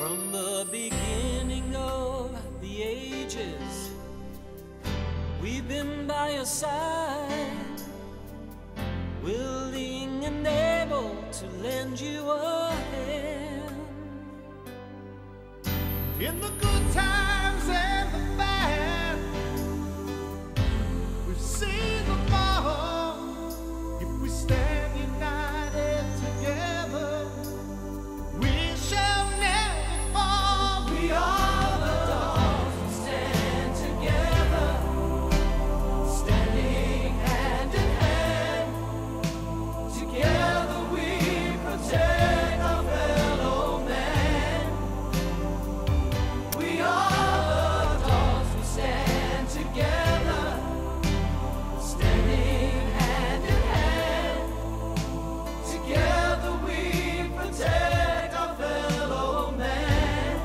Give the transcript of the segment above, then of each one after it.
From the beginning of the ages, we've been by your side, willing and able to lend you a hand. In the good times and the bad, we've seen them all. If we stand united together, we shall never fall. We are the dogs who stand together, standing hand in hand. Together we protect our fellow man. We are the dogs who stand together, standing hand in hand. Together we protect our fellow man.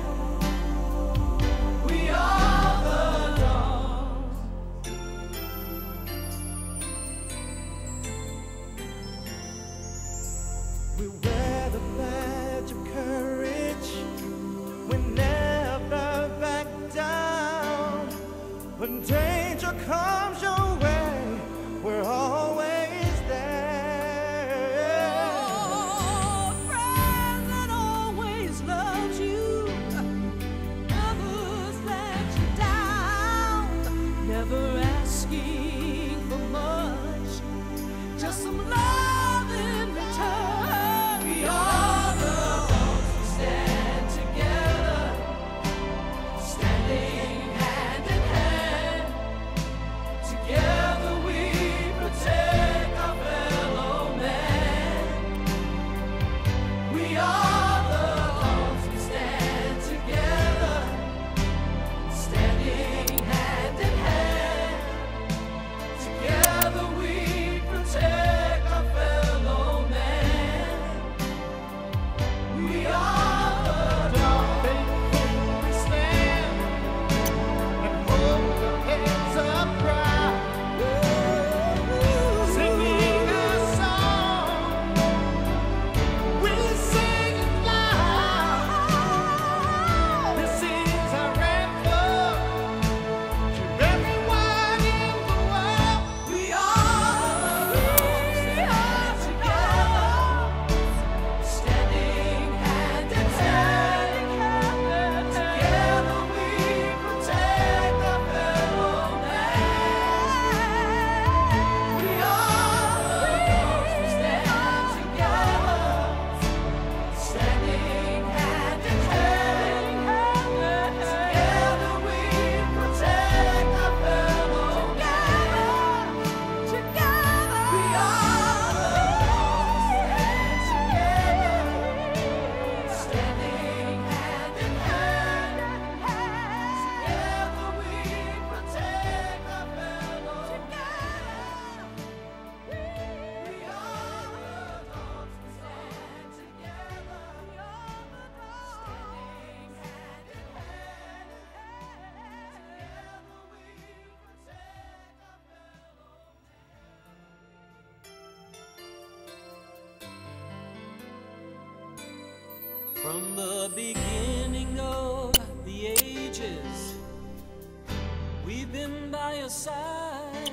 We are the dogs. We wear the badge of courage. We never back down. When danger comes your way, we're always there. Oh, friend that always loves you, others let you down, never asking for much, just some love in return. We are the dogs who stand together, standing hand in hand. Together we protect our fellow man. We are the dogs who stand together, standing hand in hand. Together we protect our fellow man. We are the dogs. We stand and hold our heads up proud, singing our song. We sing it loud. This is our anthem to everyone in the world. We are the dogs that stand together, standing hand in hand. Together we protect our fellow man. We are the dogs who stand together, standing hand in hand. Together we protect our fellow man. Together we are the dogs who stand together, standing hand in hand. Together we protect our fellow man. We are the dogs who stand together, standing hand in hand. Together we protect our fellow man. From the beginning of the ages, we've been by your side,